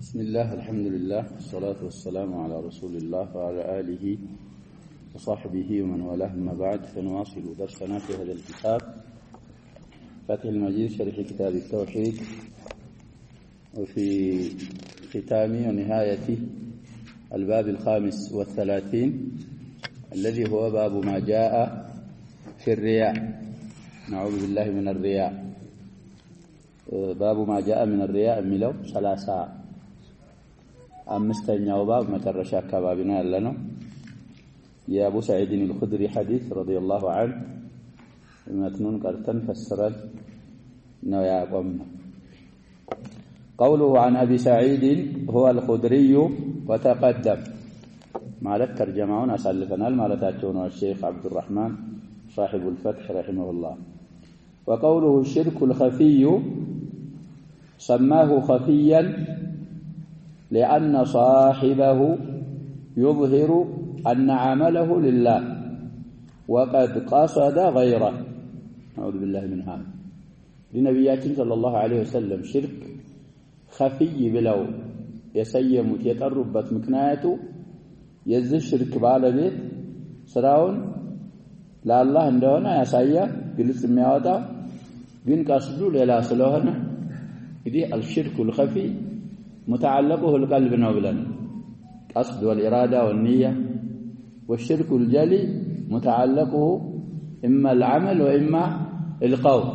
بسم الله الحمد لله والصلاة والسلام على رسول الله وعلى آله وصحبه ومن والاه ما بعد فنواصل درسنا في هذا الكتاب فتح المجيد شرح كتاب التوحيد وفي ختام ونهاية الباب 35 الذي هو باب ما جاء في الرياء. نعوذ بالله من الرياء. باب ما جاء من الرياء ملو 35 باب مترشا كبابنا لنا يا أبو سعيد الخدري حديث رضي الله عنه متنون قرتن فسرت نويا قمنا. قوله عن أبي سعيد هو الخدري وتقدم مالك ترجمعون أسألفنا المالتاتون الشيخ عبد الرحمن صاحب الفتح رحمه الله. وقوله الشرك الخفي سماه خفيا لأن صاحبه يظهر أن عمله لله وقد قصد غيره. نعوذ بالله من هذا. لنبياتنا صلى الله عليه وسلم شرك خفي بلو يسيمت يتربت مكنايته يزل شرك بالبيت سراون لا الله عندنا يسايا قلت المياوتا بين قصدوا للا سلوهنا. إذا الشرك الخفي متعلقه القلب نوبلا قصد والإرادة والنية، والشرك الجلي متعلقه إما العمل وإما القول.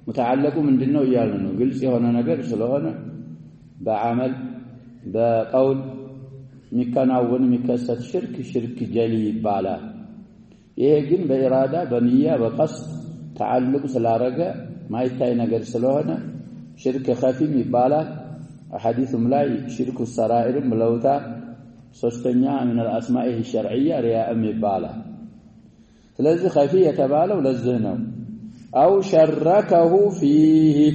متعلقه من دينه يالنا قلت هنا نقر سلوهنا بعمل بقول مكانون مكسد شرك جلي بالا يهجن بإرادة بنية بقصد تعلق سلارقة ما يتاي نقر سلوهنا شرك خفي مبالا. حديث ملاي شرك السرائر ملوتا سوستنيا من الأسماء الشرعية رياء مبالا. فلذي خفي يتبالا ولزهنه أو شركه فيه.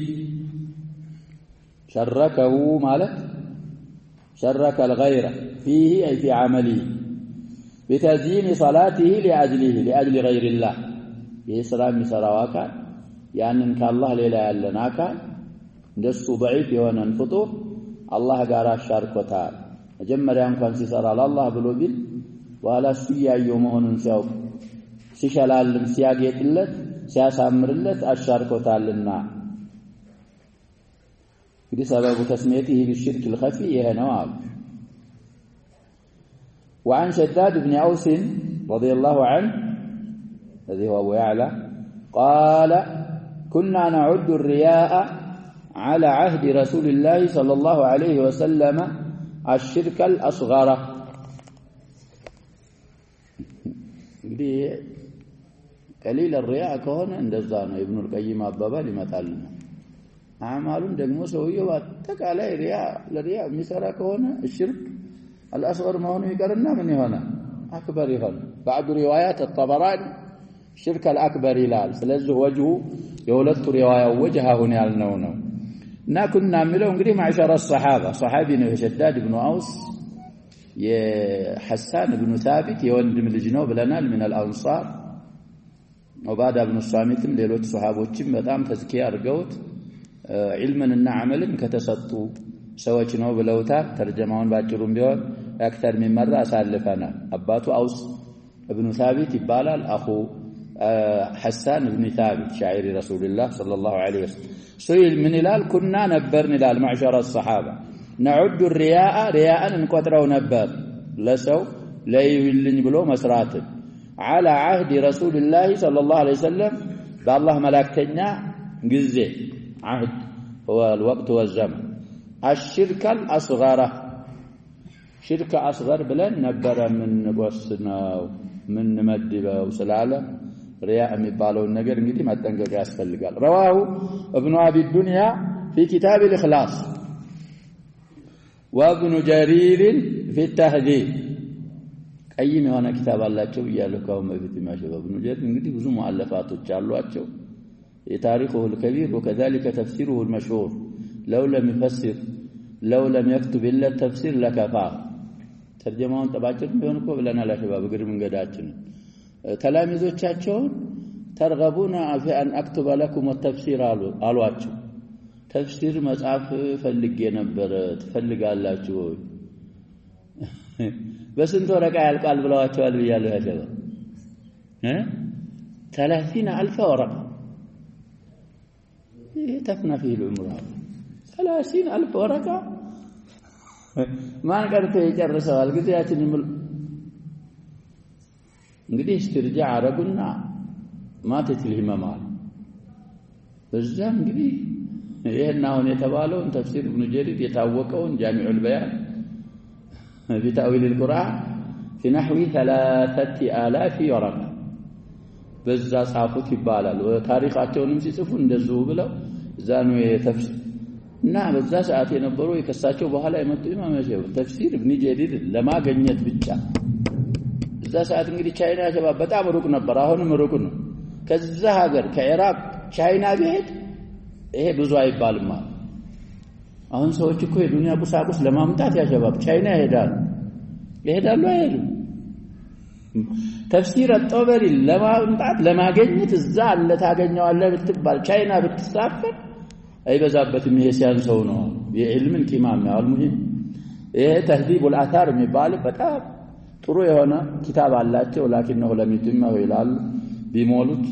شركه مالك شرك الغير فيه أي في عمله بتزيين صلاته لأجل غير الله. يسرام سرواكا يعني إن كان الله ليلا يلناكا دسو ضعيف يوانا الفطور الله قارا شاركوتا مجمّريا انكوان سيسار على الله بلو بيل وعلى سيا يومهن سيوب سيشلال سياقيت اللت سياسامر اللت الشاركوتا لنا. دي سبب تسميته بالشرك الخفي نواب. وعن شداد بن أوس رضي الله عنه الذي هو أبو يعلى قال كنا نعد الرياء على عهد رسول الله صلى الله عليه وسلم الشرك الأصغر. دي قليل الرياء كهون عند الزانة ابن القيم أبابا لما تعلمه أعمالون دقمو سويه واتك على الرياء مثلا كهون الشرك الأصغر ما هو يقرنا من هنا أكبر هنا. بعد روايات الطبراني الشرك الأكبر لال سلزه وجهه يولدت رواية وجهه هنا النونو. كنا نعمله انقري معشر الصحابة صحابي شداد بن أوس حسان بن ثابت يوندم الجنوب لنا من الأنصار وبعد ابن الصامت ليلوت صحابوች በጣም ተዝኪያ አርገውት علمنا عملا ከተሰጡ ሰዎች ነው ብለውታል። ተርጀማውን ባጭሩም ቢሆን አክተር የሚመራ አሳልፈና አባቱ አውስ ابن ثابت ይባላል። አኹ حسان بن ثابت شاعر رسول الله صلى الله عليه وسلم سئل من الال كنا نبرن الال معشر الصحابة نعد الرياء رياء نقطروا نبر لسو لا يولن بلو مسرات على عهد رسول الله صلى الله عليه وسلم بالله ملاكتنا جزء عهد هو الوقت والزمن. الشرك الأصغر شرك أصغر بلن نبر من قصنا من مدبه وسلاله رياء مبالو النجر انجدي ما تنقق ياسفلقال. رواه ابن أبي الدنيا في كتاب الإخلاص وابن جرير في التهذيب. قيم هنا كتاب الله تشو يالكم بيت ما شباب ابن جرير انجدي بزو مؤلفات تشالواتشو تاريخه الكبير وكذلك تفسيره المشهور لو لم يكتب إلا التفسير لكفاه. ترجمون تباچن بيونكو بلنا لا شباب غير من قداچن تلاميذوቻቸውን ترغبون في أن أكتب لكم التفسير አሏቸው ተፍሲር መጽሐፍ ፈልጌ ነበር ትፈልጋላችሁ በስንት ወረቃ ያልቃል ብለዋቸዋል ብያለሁ ያጀባ 30000 ورقه تفنى فيه العمر 30000 ورقه ማን ቀርቶ ይጨርሰዋል ጊዜያችን እንግዲህ استرجع አረጉና ማተት الهمام በዛ እንግዲህ ይሄን አሁን የተባለውን ተፍሲር ኢብኑ ጀሪር የታወቀውን ጃሚዑል በያን بتأويل القرآن في نحو 3000 ورقة በዛ ጻፉት ይባላል ታሪካቸውንም ሲጽፉ እንደዚሁ ብለው ዛኑ የተፍሲር እና በዛ ሰዓት የነበሩ የከሳቸው በኋላ የመጡ ኢማም ተፍሲር ኢብኑ ጀሪር ለማግኘት ብቻ እዛ ሰዓት እንግዲህ ቻይና ሸባብ በጣም ሩቅ ነበር አሁንም ሩቅ ነው ከዛ ሀገር ከኢራቅ ቻይና ቢሄድ ይሄ ብዙ አይባልም አሁን ሰዎች እኮ የዱንያ ቁሳቁስ ለማምጣት ያሸባብ ቻይና ይሄዳሉ አይሄዱም ተፍሲር አጠበሪ ለማምጣት ለማግኘት እዛ አለ ታገኘዋለህ ብትባል ቻይና ብትሳፈር አይበዛበትም ይሄ ሲያንሰው ነው የዕልምን ቂማም ነው አልሙሂም ይሄ ተህዲቡል አታር የሚባል በጣም ጥሩ የሆነ ኪታብ አላቸው ላኪንሁ ለሚትመው ይላል ቢሞሉት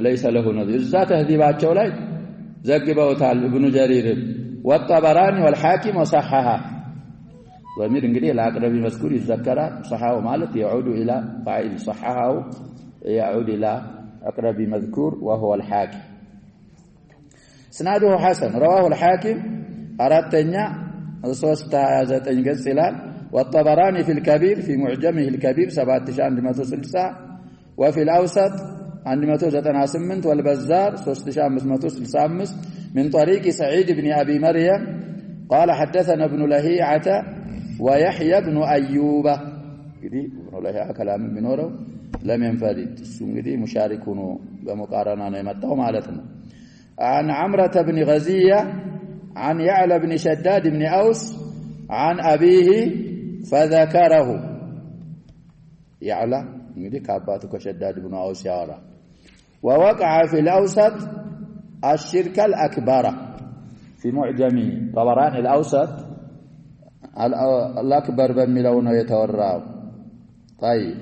ليس له نظير እዛ ተህዲባቸው ላይ ዘግበውታል ኢብኑ ጀሪር والطبراني والحاكم وصححه ضمير እንግዲህ ለአቅረቢ መዝኩር ይዘከራል صححه ማለት يعود الى فاعل صححه يعود الى اقرب مذكور وهو الحاكم سناده حسن رواه الحاكم አራተኛ 329 ገጽ ይላል والطبراني في الكبير في معجمه الكبير 7160 وفي الاوسط 198 والبزار 3565 من طريق سعيد بن أبي مريم قال حدثنا ابن لهيعة ويحيى بن أيوب قدي ابن لهيعة كلام منوره لم ينفرد قدي مشاركون بمقارنة يمتهم مالتنا عن عمرة بن غزية عن يعلى بن شداد بن أوس عن أبيه فذكره يعلى قدي كاباتك شداد بن أوس يارا ووقع في الأوسط الشرك الأكبر في معجمه طبراني الأوسط الأكبر بملون يتوراه طيب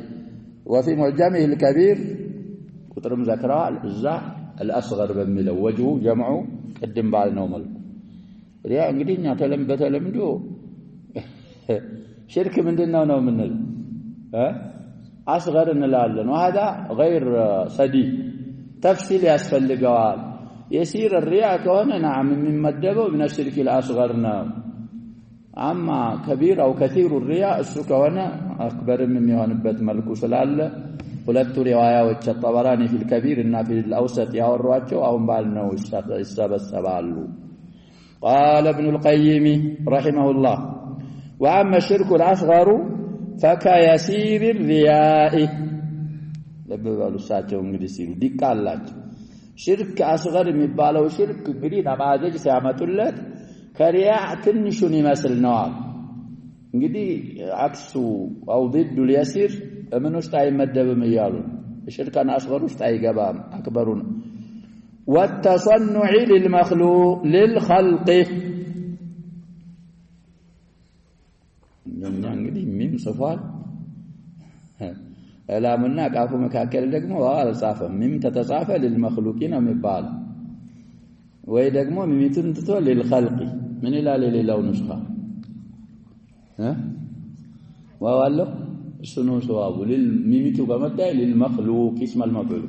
وفي معجمه الكبير كتر مذكرة الأصغر بملون وجهه جمعه قدم بالنا وملك ريا እንግዲህ እኛ በተለምዶ ሽርክ ምንድነው ነው ምንል أصغر እንላለን وهذا غير صديق تفصيل ያስፈልገዋል يسير الرياء كونه نعم ممدبه من الشرك الأصغر أما كبير أو كثير الرياء السكونه أكبر من يهونبت ملكو سلاله ሁለቱ ሪዋያዎች الطبراني في الكبير እና في الأوسط ያወሯቸው አሁን ባልነው ይሰበሰባሉ قال ابن القيم رحمه الله وأما الشرك الأصغر فكيسير الرياء ለበሉ ሳቸው እንግዲህ ሲሉ ዲቃላቸው ሽርክ አስገር የሚባለው ሽርክ እንግዲህ ተባዘጅ ሲያመጡለት ከሪያ ትንሹን ይመስል ነው እንግዲህ አክሱ አው ضد اليسير ምን ውስጥ አይመደብም ይያሉ ሽርክን አስገር ውስጥ አይገባም አክበሩን والتصنع للمخلوق للخلق እንግዲህ ምን ጽፏል እላምና ቃፉ መካከል ደግሞ አልጻፈም ምን ተተጻፈ للمخلوقين የሚባል ወይ ደግሞ ሚሚቱን ትቶ للخلق ምን ይላል ሌላው ንስኻ ዋዋለው እሱኑ ሰዋቡ ሚሚቱ ከመጣ للمخلوق اسم المفعول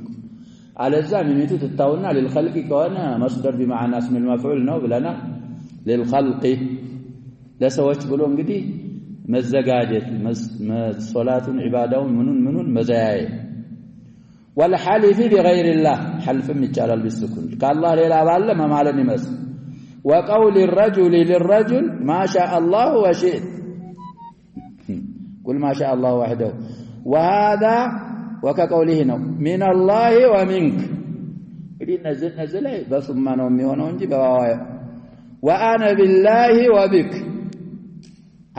አለዛ ሚሚቱ ትታውና للخلق ከሆነ مصدر بمعنى اسم المفعول ነው ብለና للخلق ለሰዎች ብሎ እንግዲህ መዘጋጀት ሶላቱን ዒባዳውን ምኑን መዛያየ والحلف بغير الله حلفም ይቻላል بالسكون ከአላህ ሌላ ባለ መማለን ይመስል وقول الرجل للرجل ما شاء الله وشئت قل ما شاء الله وحده وهذا وكقوله من الله ومنك እንግዲህ ነዝል በሱማ ነው የሚሆነው እንጂ በዋያ وانا بالله وبك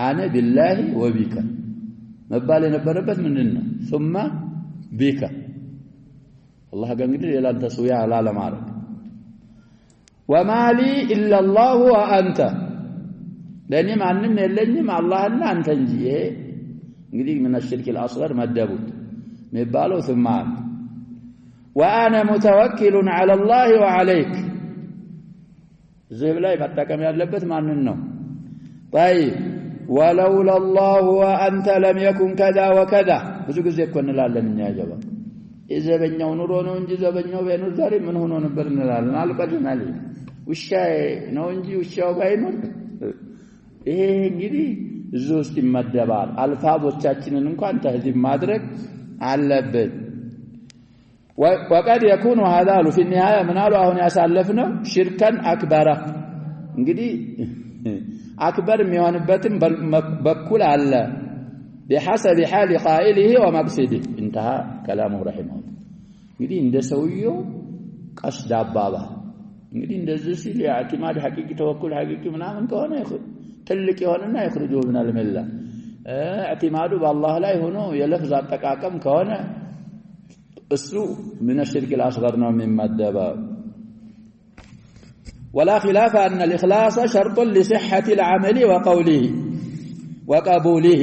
انا بالله وبك መባል የነበረበት ምንድነው ثم بك الله ጋር እንግዲህ ሌላ ተስዊያ አላለ ማለት وما لي إلا الله وأنت لأني ማንም የለኝም አላህና አንተ እንጂ እንግዲህ من الشرك الأصغر መደቡት የሚባለው ثم وأنا متوكل على الله وعليك زي ላይ መጠቀም ያለበት ማንን ነው طيب ولولا الله وأنت لم يكن كذا وكذا ብዙ ጊዜ እኮ እንላለን እኛ ያጀባ ዘበኛው ኑሮ ነው እንጂ ዘበኛው ባይኖር ዛሬ ምን ሆኖ ነበር እንላለን አልቀድናል ውሻ ነው እንጂ ውሻው ባይኖር ይሄ እንግዲህ እዚህ ውስጥ ይመደባል አልፋቦቻችንን እንኳን ተህዚብ ማድረግ አለበት وقد يكون هذا في النهايه منالو አሁን ያሳለፍነው ሽርከን አክበራ እንግዲህ አክበር የሚሆንበትም በኩል አለ بحسب حال قائله ومقصده انتهى كلامه رحمه الله እንግዲህ እንደ ሰውየው ቀስድ አባባ እንግዲህ እንደዚህ ሲል ያዕቲማድ ሐቂቂ ተወኩል ሐቂቂ ምናምን ከሆነ ትልቅ ይሆንና ይخرجው من المله اعتماده بالله ላይ ሆኖ የለፍዝ አጠቃቀም ከሆነ እሱ من الشرك الاصغر ነው የሚመደበው ولا خلاف ان الاخلاص شرط لصحه العمل وقوله وقبوله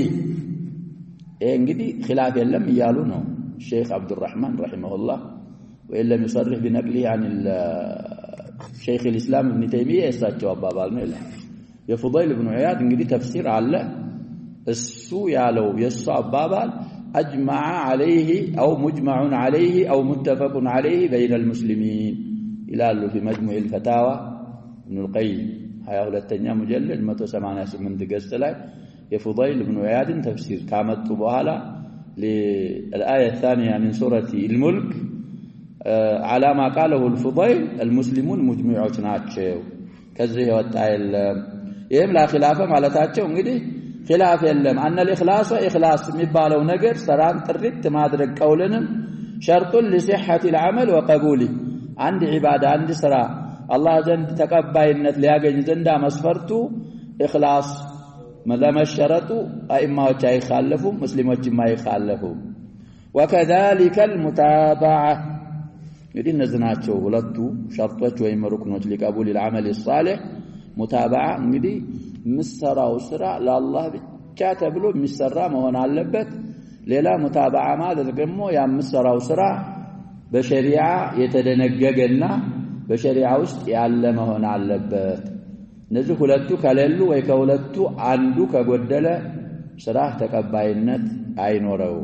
እንግዲህ خلاف የለም ይያሉ ነው الشيخ عبد الرحمن رحمه الله وإن لم يصرح بنقله عن الشيخ الإسلام ابن تيمية يستاجوا أبابال نيلا يفضيل بن عياد እንግዲህ تفسير على እሱ ያለው የሱ አባባል أجمع عليه أو مجمع عليه أو متفق عليه بين المسلمين ይላሉ في مجموع الفتاوى ابن القيم 22ኛ مجلد 188 ገጽ ላይ የفضيل بن عياد تفسير ካመጡ በኋላ للآية الثانية من سورة الملك على ما قاله الفضيل المسلمون مجمعون ናቸው ከዚህ ወጣ የለም ይሄም ላኺላፈ ማለታቸው እንግዲህ ኺላፍ የለም ان الاخلاص اخلاص የሚባለው ነገር ሰራን ጥሪት ማድረግ ቀውልንም شرط لصحة العمل وقبوله አንድ ዒባዳ አንድ ስራ አላህ ዘንድ ተቀባይነት ሊያገኝ ዘንዳ መስፈርቱ اخلاص ለመሸረጡ አይማዎች አይخالفም ሙስሊሞችም አይخالفም وكذلك المتابعه እንግዲህ እነዚህ ናቸው ሁለቱ ሸርጦች ወይም ሩክኖች ለቀቡል العمل الصالح متابعه እንግዲህ ምሰራው ስራ ለአላህ ብቻ ተብሎ የሚሰራ መሆን አለበት ሌላ متابعه ማለት ደግሞ ያምሰራው ስራ በሸሪዓ የተደነገገና በሸሪዓ ውስጥ ያለ መሆን አለበት እነዚህ ሁለቱ ከሌሉ ወይ ከሁለቱ አንዱ ከጎደለ ስራ ተቀባይነት አይኖረው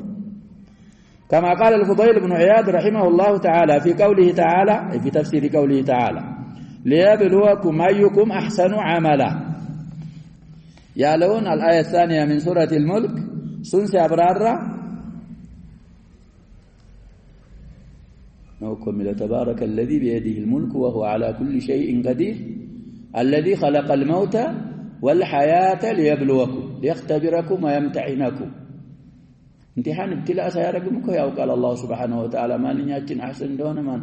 كما قال الفضيل بن عياد رحمه الله تعالى في قوله تعالى في تفسير قوله تعالى ليبلوكم أيكم أحسن عملا يالون الآية الثانية من سورة الملك سنس أبرارا نوكم إلى تبارك الذي بيده الملك وهو على كل شيء قدير الذي خلق الموت والحياة ليبلوكم ليختبركم ويمتحنكم امتحان ابتلاء سياركم كو يقال الله سبحانه وتعالى ما لنياችን احسن እንደሆነ ማን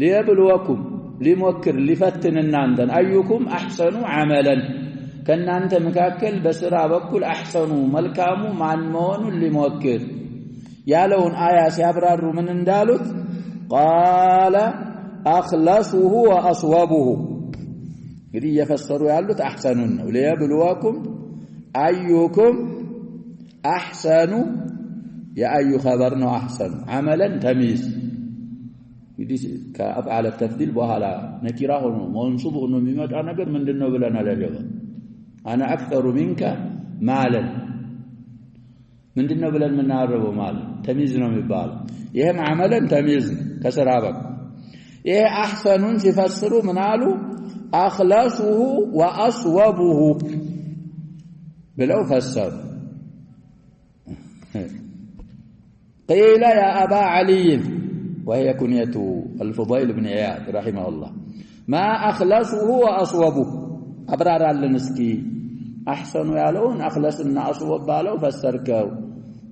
ليبلوكم ليمكر لفتن እናንተን ايكم احسن عملا ከናንተ መካከል በስራ በኩል احسن መልካሙ ማን መሆኑን ሊሞክር ያለውን አያ ሲያብራሩ ምን እንዳሉት قال اخلصه واصوبه እንግዲህ እየፈሰሩ ያሉት احسنን ነው ليبلوكم ايكم احسن يا اي خبرنا احسن عملا تمييز እንግዲህ ከአፍዓለ ተፍዲል በኋላ ነኪራ ሆኖ መንሱብ ሆኖ የሚመጣ ነገር ምንድነው ብለን አለገባ انا اكثر منك مالا ምንድነው ብለን ምናረበው ማለት ተሚዝ ነው የሚባለው ይሄም عملا تمييز ከስራ በኩል ይሄ احسنን ሲፈስሩ ምን አሉ اخلصه واصوبه ብለው ፈሰሩ قيل يا أبا علي وهي كنية الفضيل بن عياد رحمه الله ما أخلصه وأصوبه أبرار النسكي أحسن يالون أخلصنا أصوب بالو فسركو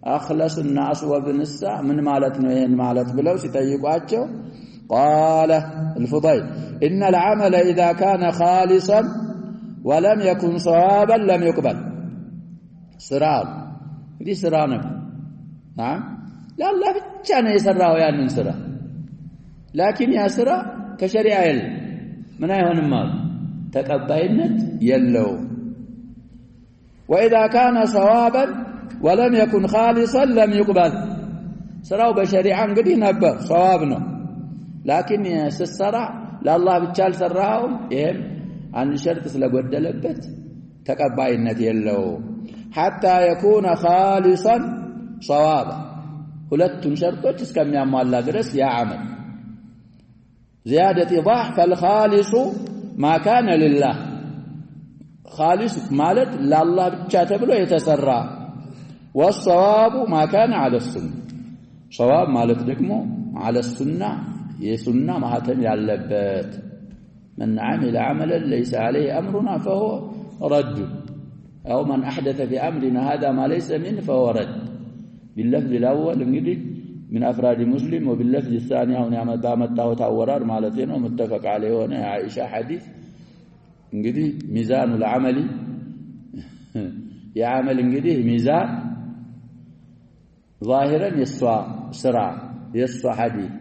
أخلصنا أصوب نسا من مالتنا وين مالت بلو ستيقاتشو قال الفضيل إن العمل إذا كان خالصا ولم يكن صوابا لم يقبل سراب دي سرانك نعم لا الله ብቻ ነው የሰራው ያንን ስራ لكن ያ ስራ ከሸሪዓ የለ ምን አይሆንም ማለት ተቀባይነት የለው واذا كان صوابا ولم يكن خالصا لم يقبل ስራው በሸሪዓ እንግዲህ ነበር ሷዋብ ነው ላኪን ሲሰራ ለአላህ ብቻ አልሰራው ይሄም አንድ ሸርጥ ስለጎደለበት ተቀባይነት የለው حتى يكون خالصا صوابا ሁለቱም ሸርጦች እስከሚያሟላ ድረስ ያ አመል زياده ايضاح فالخالص ما كان لله خالص ማለት ለአላህ ብቻ ተብሎ የተሰራ والصواب ما كان على السنه صواب ማለት ደግሞ على السنه የሱና ማህተም ያለበት من عمل عملا ليس عليه امرنا فهو رد او من احدث في امرنا هذا ما ليس منه فهو رد باللفظ الاول እንግዲህ من افراد مسلم وباللفظ الثاني አሁን ያመጣው ታወራር ማለት ነው متفق عليه ሆነ አይሻ ሐዲስ እንግዲህ ሚዛኑ العمل የዓመል እንግዲህ ሚዛን ظاهرا يسوى سرا يسوى حديث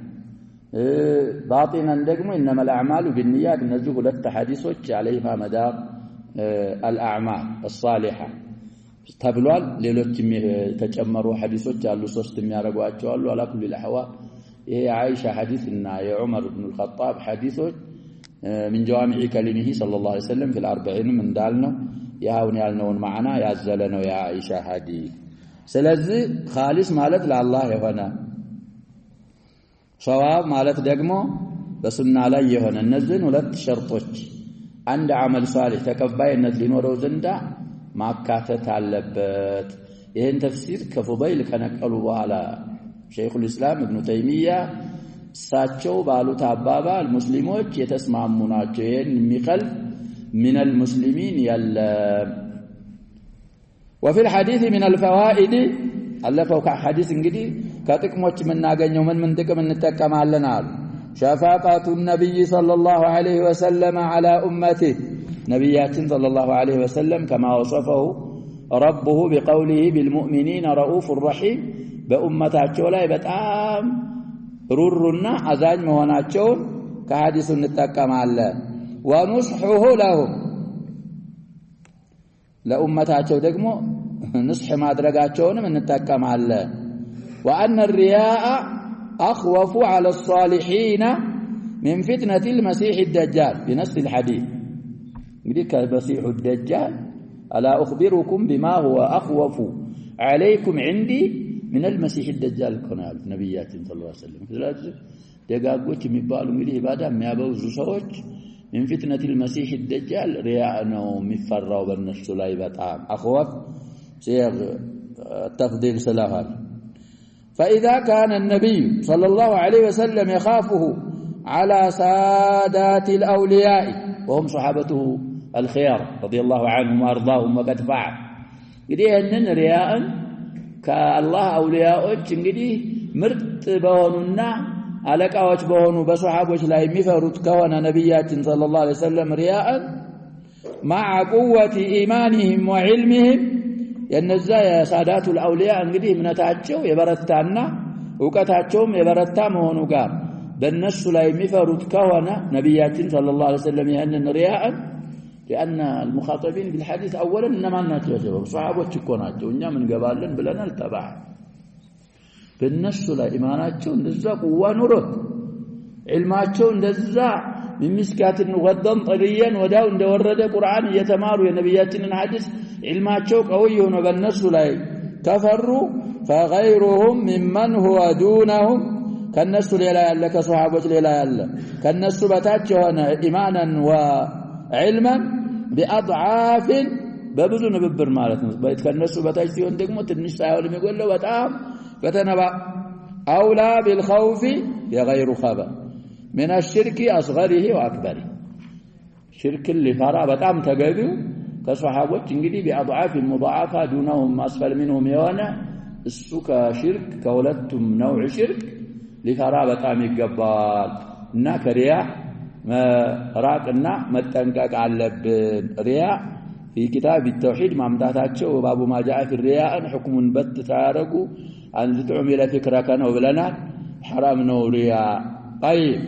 باطنا ደግሞ انما الاعمال بالنيات እነዚህ ሁለት ሐዲሶች عليها مدار الاعمال الصالحه ተብሏል ሌሎችም ተጨመሩ ሐዲሶች አሉ ሶስት የሚያረጋቸው አሉ على كل الاحوال ይሄ አይሻ ሐዲስና የዑመር ኢብኑ الخطاب ሐዲሶች من جوامع كلمه صلى الله عليه وسلم في الأربعين من دالنا يهون ያልነውን ማዕና ያዘለ ነው ያ አይሻ ሐዲስ ስለዚህ خالص ማለት ለአላህ የሆነ ሷዋብ ማለት ደግሞ በሱና ላይ የሆነ እነዚህን ሁለት ሸርጦች አንድ አመል ሷሊህ ተቀባይነት ሊኖረው ዘንዳ ማካተት አለበት ይሄን ተፍሲር ከፉዳይል ከነቀሉ በኋላ ሸይኹል ኢስላም ኢብኑ ተይሚያ ሳቸው ባሉት አባባል ሙስሊሞች የተስማሙ ናቸው ይሄን የሚخልፍ من المسلمين يلا وفي الحديث من الفوائد አለፈው ከሐዲስ እንግዲህ ከጥቅሞች የምናገኘው ምን ጥቅም እንጠቀማለን አሉ شفاقة النبي صلى الله عليه وسلم على أمته نبياتنا صلى الله عليه وسلم كما وصفه ربه بقوله بالمؤمنين رؤوف رحيم بأمتاቸው ላይ በጣም ሩሩና አዛኝ መሆናቸውን ከሐዲሱ እንጠቀማለን ونصحه لهم ለኡመታቸው ደግሞ نصح ማድረጋቸውንም እንጠቀማለን وأن الرياء أخوف على الصالحين من فتنة المسيح الدجال بنص الحديث እንግዲህ ከመሲሑ الدجال ألا أخبركم بما هو أخوف عليكم عندي من المسيح الدجال كنا نبياتنا صلى الله عليه وسلم ስለዚህ ደጋጎች የሚባሉ እንግዲህ ኢባዳ የሚያበዙ ሰዎች من فتنة المسيح الدجال رياء ነው የሚፈራው በእነሱ ላይ በጣም أخوف صيغ التفضيل سلاها فإذا كان النبي صلى الله عليه وسلم يخافه على سادات الأولياء وهم صحابته الخيار رضي الله عنهم وأرضاهم وقد فعل እንግዲህ እነን ሪያእን ከአላህ አውሊያዎች እንግዲህ ምርጥ በሆኑና አለቃዎች በሆኑ በሱሐቦች ላይ የሚፈሩት ከሆነ ነብያችን ሰለላሁ ዐለይሂ ወሰለም ሪያእን مع قوة إيمانهم وعلمهم የነዛ የሳዳቱል አውሊያ እንግዲህ እምነታቸው የበረታና ዕውቀታቸውም የበረታ መሆኑ ጋር በእነሱ ላይ የሚፈሩት ከሆነ ነብያችን ሰለላሁ ዐለይሂ ወሰለም ይሄንን ሪያእን لأن المخاطبين بالحديث أولا إنما ናቸው ሱሐቦች እኮ ናቸው እኛ ምን ገባለን ብለናል ተባዕ በእነሱ ላይ ኢማናቸው እንደዛ ቁዋ ኑሮት ዒልማቸው እንደዛ ሚስካትን ወደን ጠሪየን ወዳው እንደወረደ ቁርአን እየተማሩ የነብያችንን ሐዲስ ዒልማቸው ቀውይ ሆኖ በእነሱ ላይ ተፈሩ فغيرهم ممن هو دونهم ከነሱ ሌላ ያለ ከሱሐቦች ሌላ ያለ ከነሱ በታች የሆነ ኢማናን وعلما بأضعاف በብዙ ንብብር ማለት ነው ከነሱ በታች ሲሆን ደግሞ ትንሽ ሳይሆን የሚጎለው በጣም فتنبأ أولى بالخوف يغير خبر من الشرك أصغره وأكبره شرك اللي فرا በጣም ተገቢው ከሱሐቦች እንግዲህ بأضعاف مضاعفة دونهم أسفل منهم يوانا እሱ ከሽርክ ከሁለቱም ነው ሽርክ ሊፈራ በጣም ይገባል እና ከሪያ መራቅና መጠንቀቅ አለብን ሪያ في كتاب التوحيد ማምጣታቸው ባቡ ማጃአ في الرياء حكم بت تعرقوا أن تعمل فكرك ነው ብለናል حرام ነው ሪያ طيب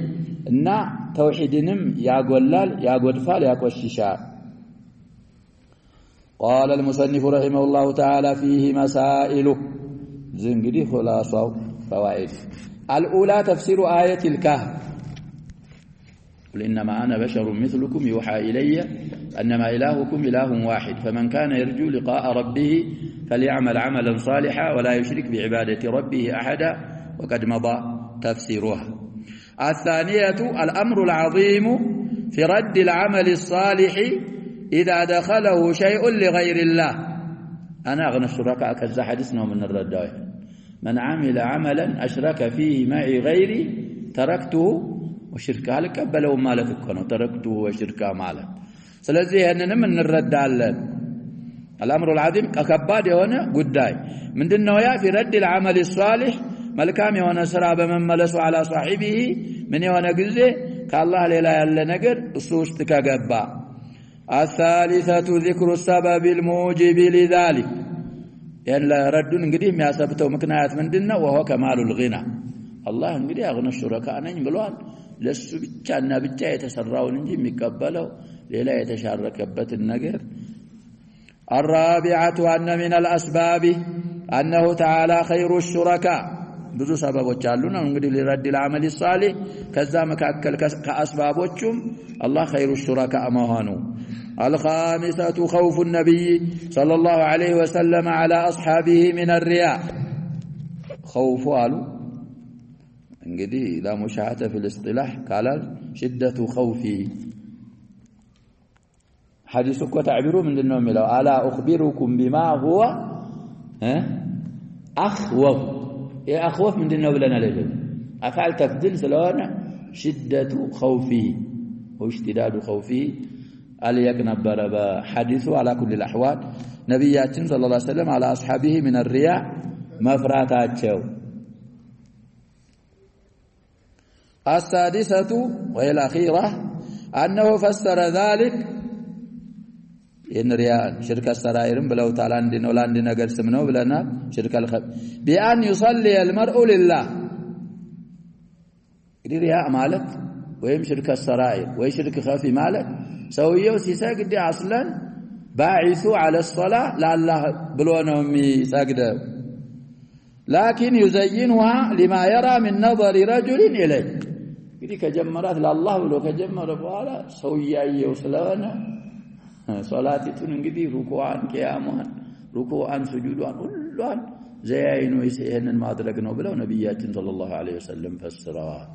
እና توحيدنم ياغولال ياغودفال ياقوششال قال المصنف رحمه الله تعالى فيه مسائل زنجدي خلاصه فوائد الأولى تفسير آية الكهف قل إنما أنا بشر مثلكم يوحى إلي أنما إلهكم إله واحد فمن كان يرجو لقاء ربه فليعمل عملا صالحا ولا يشرك بعبادة ربه أحدا وقد مضى تفسيرها الثانية الأمر العظيم في رد العمل الصالح إذا دخله شيء لغير الله أنا أغنى الشركاء كذا حديثنا من الرداء من عمل عملا أشرك فيه معي غيري تركته وشركه لقبلوا مالك كانوا تركته وشركه مالك ስለዚህ እነንም እንረዳለን الامر العظيم ከከባድ የሆነ ጉዳይ ምንድነው ያ في رد العمل الصالح መልካም የሆነ ስራ በመመለሱ على صاحبه ምን የሆነ ጊዜ ከአላህ ሌላ ያለ ነገር እሱ ውስጥ ከገባ الثالثة ذكر السبب الموجب لذلك ያን ለረዱን እንግዲህ የሚያሰብተው ምክንያት ምንድነው وهو كمال الغنى الله እንግዲህ አግነ ሹረካ ነኝ ብሏል ለሱ ብቻና ብቻ የተሰራውን እንጂ የሚቀበለው ሌላ የተሻረከበትን ነገር الرابعة أن من الأسباب أنه تعالى خير الشركاء ብዙ ሰበቦች አሉና እንግዲህ لرد العمل الصالح ከዛ መካከል ከአስባቦቹም الله خير الشركاء መሆኑ الخامسة خوف النبي صلى الله عليه وسلم على أصحابه من الرياء خوف قالوا እንግዲህ لا مشاحة في الاصطلاح قال شدة خوفي حديثك وتعبيره من دنهم لو ألا أخبركم بما هو أخوف إيه أخوف من دنهم لنا لجل أفعل تفضيل سلوانا شدة خوفي واشتداد خوفي أليك نبر بحديثه على كل الأحوال نبياتنا صلى الله عليه وسلم على أصحابه من الرياء مفراتات شو السادسة وهي الأخيرة أنه فسر ذلك إن رياء شرك السرائر بلو تعالى عندنا ولا عندنا قرس منه بلنا شرك الخب بأن يصلي المرء لله رياء مالك ويم شرك السرائر ويشرك خفي مالك سويه سيساجد أصلا باعثوا على الصلاة لله بلونهم يساجدوا لكن يزينها لما يرى من نظر رجل إليه إذا كجمرات لله ولو كجمر بوالا سويا وسلوانا صلاتي تنجدي ركوعا قياما ركوعا سجودا كلان زيين ويسئن ما أدركنا بلا نبيات صلى الله عليه وسلم فسرات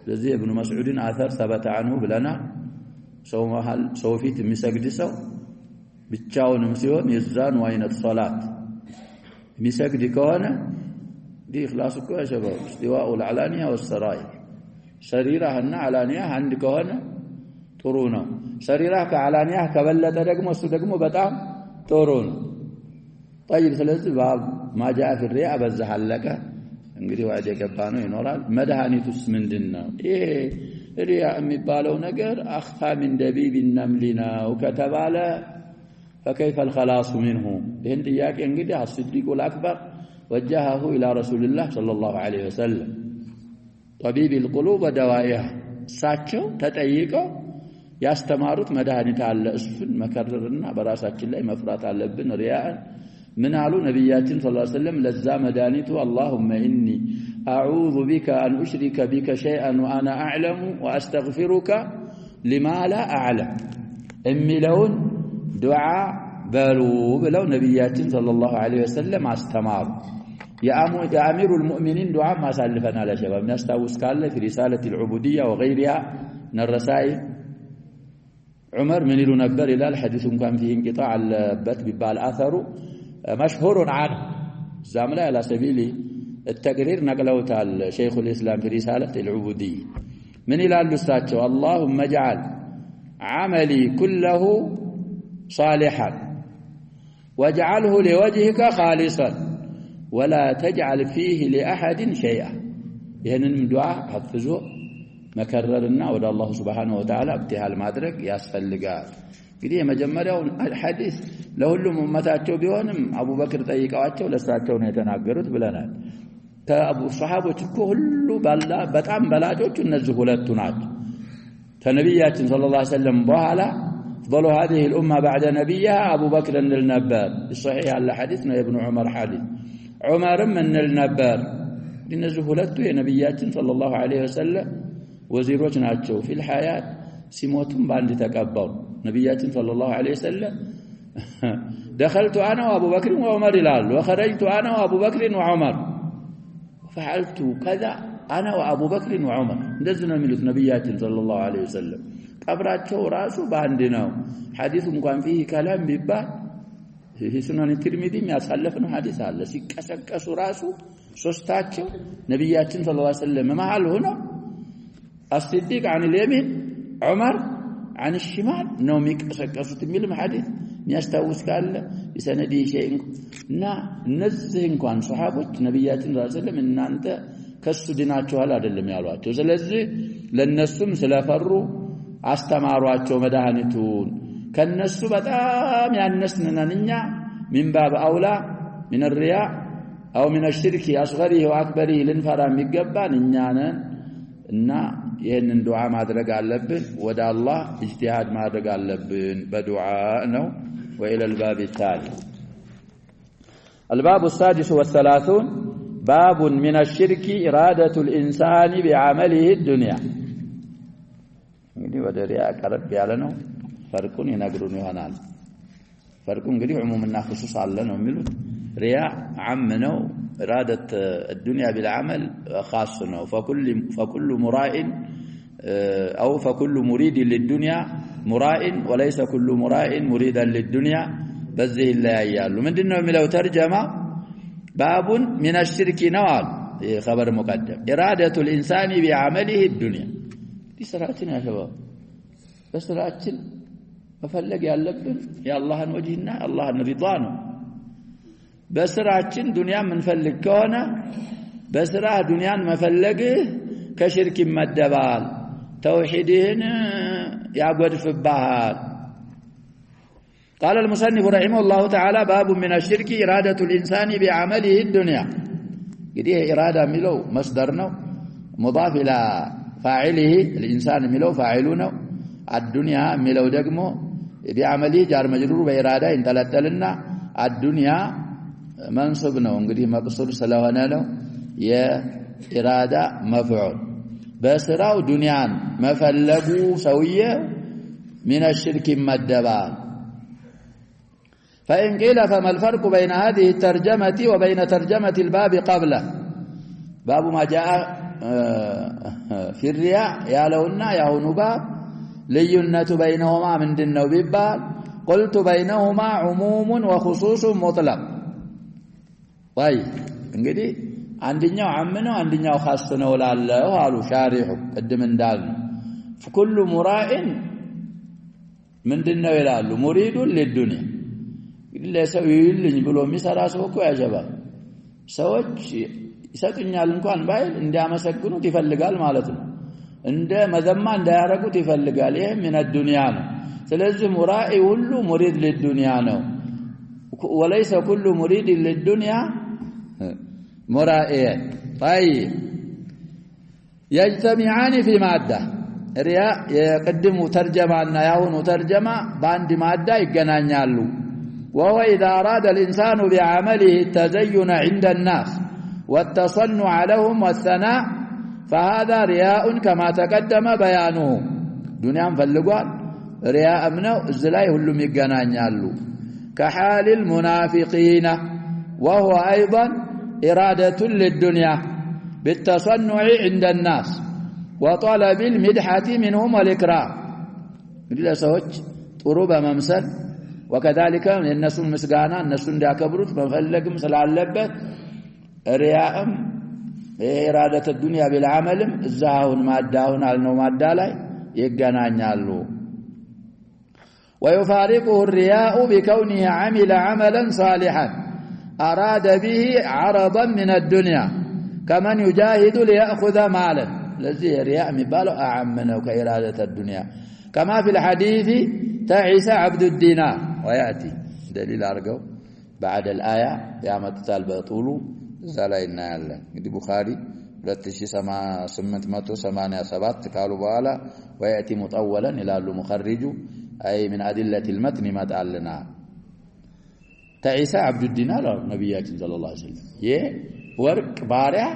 لذي ابن مسعود آثر ثبت عنه بلنا سوفيت مسجد سو بتشاون مسيون يزان وين الصلاة مسجد كونه دي إخلاصك يا شباب استواء العلانية والسرائر سريرهن علانية عندك هنا ترونا سريره كعلانية كبلة دقمو استدقمو بتاع تورون طيب سلسل باب ما جاء في الرياء بزحل لك እንግዲህ ዋዴ ገባኑ ይኖራል መድኃኒቱስ ምንድነው ይሄ ሪያ የሚባለው ነገር አخፋ من دبيب النملنا وكتبال فكيف الخلاص منه ይሄን ጥያቄ እንግዲህ الصديق الأكبر وجهه إلى رسول الله صلى الله عليه وسلم طبيب القلوب ودوائها ሳቸው ተጠይቀው ያስተማሩት መድኃኒት አለ እሱን መከረርና በራሳችን ላይ መፍራት አለብን ሪያ من قالوا نبياتنا صلى الله عليه وسلم لذا مدانيته اللهم إني أعوذ بك أن أشرك بك شيئا وأنا أعلم وأستغفرك لما لا أعلم أمي لون دعاء بلو نبياتنا صلى الله عليه وسلم استمر يا أمير المؤمنين دعاء ما سألفنا على شباب نستوس قال في رسالة العبودية وغيرها من الرسائل عمر من ينبر إلى الحديث كان فيه انقطاع البت ببال أثره مشهور عنه زاملا على سبيل التقرير نقلوت شيخ الإسلام في رسالة العبودية من إلى الأستاذ اللهم اجعل عملي كله صالحا واجعله لوجهك خالصا ولا تجعل فيه لأحد شيئا يعني من دعاء حفظه مكررنا ودى الله سبحانه وتعالى ابتهال مدرك ياسفلقات እንግዲህ የመጀመሪያው ሐዲስ ለሁሉም ኡመታቸው ቢሆንም አቡበክር ጠይቀዋቸው ለሳቸው ነው የተናገሩት ብለናል ከአቡ ሱሐቦች እኮ ሁሉ በጣም በላጮቹ እነዚህ ሁለቱ ናቸው ከነብያችን ሰለላሁ ዐለይሂ ወሰለም በኋላ أفضل هذه الأمة بعد نبيها أبو بكر النبار الصحيح على حديث ابن عمر حديث عمر من النبار لنزه لته نبياتنا صلى الله عليه وسلم وزيروች ናቸው في الحياة ሲሞቱም ባንድ ተቀበሩ ነብያችን صلى الله عليه وسلم دخلت أنا وأبو بكر وعمر ይላሉ وخرجت أنا وأبو بكر وعمر فعلت كذا أنا وأبو بكر وعمر እንደዚህ ነው የሚሉት ነብያችን صلى الله عليه وسلم ቀብራቸው ራሱ ባንድ ነው ሐዲሱ እንኳን فيه كلام ቢባል ሱናን ትርሚዚ የሚያሳልፈው ሐዲስ አለ ሲቀሰቀሱ ራሱ ሶስታቸው ነብያችን ሰለላሁ ዐለይሂ ወሰለም መሃል ሆነው الصديق عن اليمين عمر عن الشمال ነው የሚቀሰቀሱት የሚልም ሐዲስ የሚያስታውስ ካለ በሰነዲ ሸይና እነዚህ እንኳን ሱሐቦች ነብያችን ሰለላሁ ዐለይሂ ወሰለም እናንተ ከሱ ድናችኋል አይደለም ያሏቸው ስለዚህ ለነሱም ስለፈሩ አስተማሯቸው መድኃኒቱን ከነሱ በጣም ያነስነንኛ من باب اولى من الرياء او من الشرك اصغره واكبره لنفرا የሚገባን እኛ ነን እና ይሄንን ዱዓ ማድረግ አለብን ወደ አላህ اجتهاد ማድረግ አለብን በዱዓ ነው والى الباب التالي الباب السادس والثلاثون باب من الشرك اراده الانسان بعمله الدنيا እንግዲህ ወደ ሪያ ቀረብ ያለ ነው ፈርቁን ይነግሩን ይሆናል ፈርቁ እንግዲህ ዑሙምና ኹሱስ አለ ነው የሚሉት ሪያ ዓም ነው ኢራደት الدنيا بالعمل خاص ነው فكل مراء او فكل مريد للدنيا مراء وليس كل مراء مريدا للدنيا በዚህ ይለያያሉ ምንድነው የሚለው ተርጀማ باب من الشرك نوال خبر مقدم اراده الانسان بعمله الدنيا ስራችን ያሸባው በስራችን መፈለግ ያለብን የአላህን ወጅህና አላህን ሪዳ ነው በስራችን ዱንያ ምንፈልግ ከሆነ በስራ ዱንያን መፈለግ ከሽርክ ይመደባል ተውሂድን ያጎድፍባል قال المصنف رحمه الله تعالى باب من الشرك إرادة الإنسان بعمله الدنيا يدي إرادة ملو مصدر نو مضاف إلى فاعله الانسان ملو فاعلونه الدنيا ملو دغمو بعمله جار مجرور باراده انطلطلنا الدنيا منصب ነው እንግዲህ መቅሱር ስለሆነ ነው የኢራዳ መፍዑል በስራው ዱንያን መፈለጉ ሰውዬ من الشرك مدبال فإن قيل فما الفرق بين هذه الترجمة وبين ترجمة الباب قبله باب ما جاء في الرياء يالونا يهون باب لينة بينهما من دنو ببال قلت بينهما عموم وخصوص مطلق طيب እንግዲህ አንደኛው ዓም ነው አንደኛው ኻስ ነው ላለው አሉ ሻሪሁ ቀድም እንዳል فكل مراء ምንድነው ይላሉ ሙሪዱን ለዱንያ ለሰው ይልኝ ብሎ የሚሰራ ሰው እኮ ያጀባል ሰዎች ይሰጡኛል እንኳን ባይል እንዲያመሰግኑት ይፈልጋል ማለት ነው እንደ መዘማ እንዳያረጉት ይፈልጋል ይሄ ምን الدنيا ነው ስለዚህ ሙራኢ ሁሉ ሙሪድ ለዱንያ ነው وليس كل مريد للدنيا مرائي طيب يجتمعان في ماده رياء يقدم ترجمه ياهون ترجمه باند ماده يገናኛሉ وهو اذا اراد الانسان بعمله التزين عند الناس والتصنع لهم والثناء فهذا رياء كما تقدم بيانه دنيا فلقوا رياء منه الزلاي ሁሉም ይገናኛሉ كحال المنافقين وهو ايضا اراده للدنيا بالتصنع عند الناس وطلب المدحه منهم والاكرام لسوች ጥሩ በመምሰል وكذلك الناس مسغانا الناس እንዲያከብሩት መፈለግም ስላለበት ሪያም ኢራደተ الدنيا بالعمل እዛውን ማዳውን አልነው ማዳ ላይ ይገናኛሉ ويفارقه الرياء بكونه عمل عملا صالحا أراد به عرضا من الدنيا كمن يجاهد ليأخذ مالا الذي رياء مباله أعمنه كإرادة الدنيا كما في الحديث تعيس عبد الدينار ويأتي دليل أرجو بعد الآية يا متتال بطوله زالينا الله دي بخاري 2887 قالوا بقى ويأتي مطولا إلى المخرج أي من أدلة المتن متعلنا تعيسى عبد الدينار نبيات صلى الله عليه وسلم ورق بارع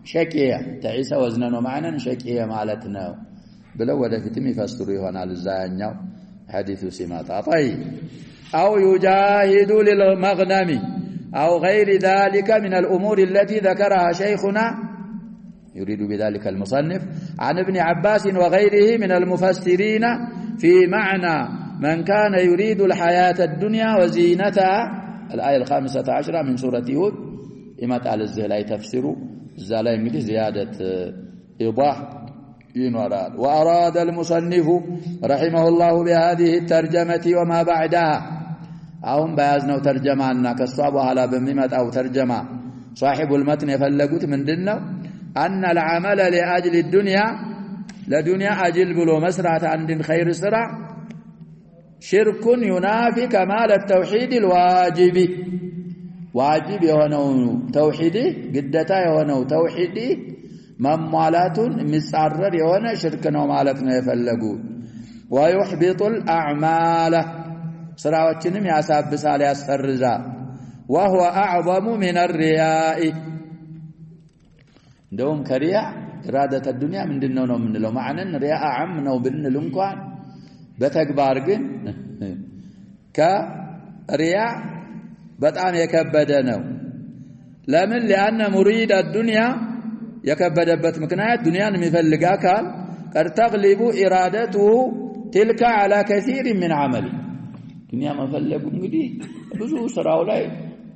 شكية تعيسى وزنه معنا شكية مالتنا بلو ودفتم يفسروا هنا للزانيو حديث سماتا طيب أو يجاهد للمغنم أو غير ذلك من الأمور التي ذكرها شيخنا يريد بذلك المصنف عن ابن عباس وغيره من المفسرين في معنى من كان يريد الحياة الدنيا وزينتها الآية 15 من سورة هود إما تعالى الزهلاء تفسروا الزهلاء يمكن زيادة إيضاح ينورال وأراد المصنف رحمه الله بهذه الترجمة وما بعدها أهم بيازنا ترجمة كالصابة على بميمة أو ترجمة صاحب المتن يفلقوت من دنه أن العمل لأجل الدنيا لدنيا أجل بلو مسرعة عند خير سرع شرك ينافي كمال التوحيد الواجب واجب يهونو توحيدي قدتا يهونو توحيدي ممالات مسعرر يهونا شركنا مالتنا يفلقون ويحبط الأعمال سراواتشنم ياساب بسال ياسفرزا وهو أعظم من الرياء دوم كرياء إرادة الدنيا من دنو من لو معنى رياء عم نو بن لنكوان بتكبار جن كرياء بتعن يكبدنا لمن لأن مريد الدنيا يكبدبت مكناية الدنيا مفلقا قال قد تغلب إرادته تلك على كثير من عمله الدنيا مفلقوا مدي بزو سراو لاي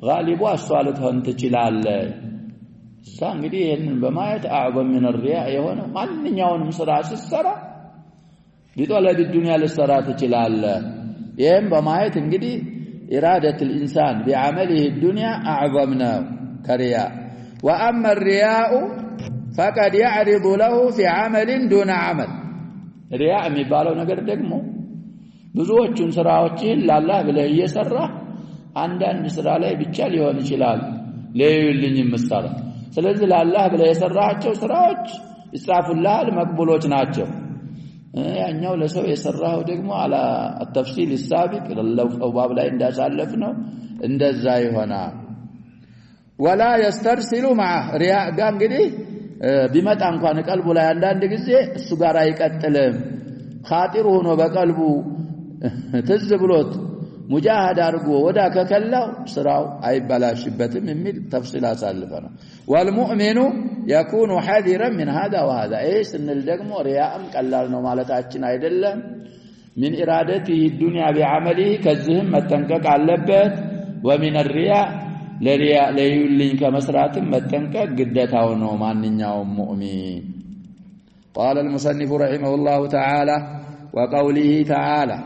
غالبوا الصالحة انتجلال سانغدي ይሄንን በማየት أعظم من الرياء የሆነ ማንኛውንም ስራ ሲሰራ ቢጠለብ الدنيا للسرا ትችላለህ ይሄን በማየት እንግዲህ إرادة الإنسان بعمله الدنيا أعظمنا كرياء وأما الرياء فقد يعرض له في عمل دون عمل رياء የሚባለው ነገር ደግሞ ብዙዎቹን ስራዎችን ለአላህ ብለህ እየሰራህ አንዳንድ ስራ ላይ ብቻ ሊሆን ይችላል ለይልኝ መስጠራ ስለዚህ ለአላህ ብለህ የሰራሃቸው ስራዎች ይጻፉልሃል መቅቡሎች ናቸው ያኛው ለሰው የሰራው ደግሞ على التفصيل السابق ለለው ባብ ላይ እንዳሳለፍነው እንደዛ ይሆናል ولا يسترسل مع رياء ጋር እንግዲህ ቢመጣ እንኳን ቀልቡ ላይ አንዳንድ ጊዜ እሱ ጋር አይቀጥልም ኻጢር ሆኖ በቀልቡ ትዝ ብሎት ሙጃሃድ አድርጎ ወዳ ከከላው ስራው አይበላሽበትም የሚል ተፍሲል አሳልፈና والمؤمن يكون حذرا من هذا وهذا ايش እንል ደግሞ ሪያም ቀላል ነው ማለታችን አይደለም من ارادته الدنيا بعمله ከዚህም መጠንቀቅ አለበት ومن الرياء ለሪያእ ለይልኝ ከመስራትም መጠንቀቅ ግዴታው ነው ማንኛውም ሙእሚን قال المصنف رحمه الله تعالى وقوله تعالى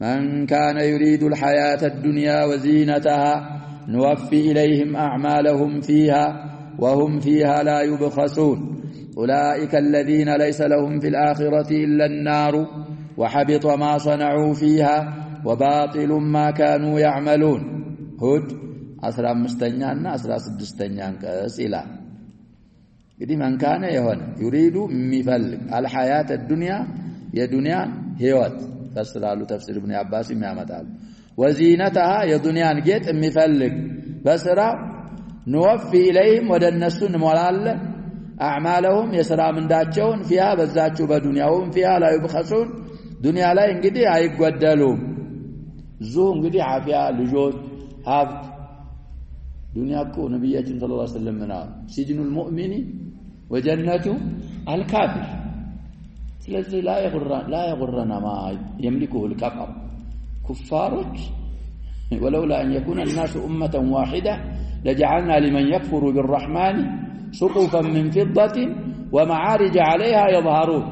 من كان يريد الحياة الدنيا وزينتها نوفي إليهم أعمالهم فيها وهم فيها لا يبخسون أولئك الذين ليس لهم في الآخرة إلا النار وحبط ما صنعوا فيها وباطل ما كانوا يعملون هود 15ኛ እና 16ኛ አንቀጽ ይላል እንግዲህ من كان يهون يريد የሚፈልግ الحياة الدنيا የዱንያን ህይወት فسرالو تفسير ابن عباس የሚያመጣል وزينتها የዱንያን ጌጥ የሚፈልግ በስራ نوفي إليهم ወደነሱ እንሞላለን أعمالهم የሥራ ምንዳቸውን فيها በዛቸው በዱንያውም فيها لا يبخسون ዱንያ ላይ እንግዲህ አይጓደሉም ዙ እንግዲህ አፊያ ልጆች ሀብት ዱንያኮ ነብያችን ሰለላሁ ዐለይሂ ወሰለም سجن المؤمن وجنته الكافر ስለዚህ لا يغرنا ما يملكه الكفر كفارك ولولا أن يكون الناس أمة واحدة لجعلنا لمن يكفر بالرحمن سقفا من فضة ومعارج عليها يظهرون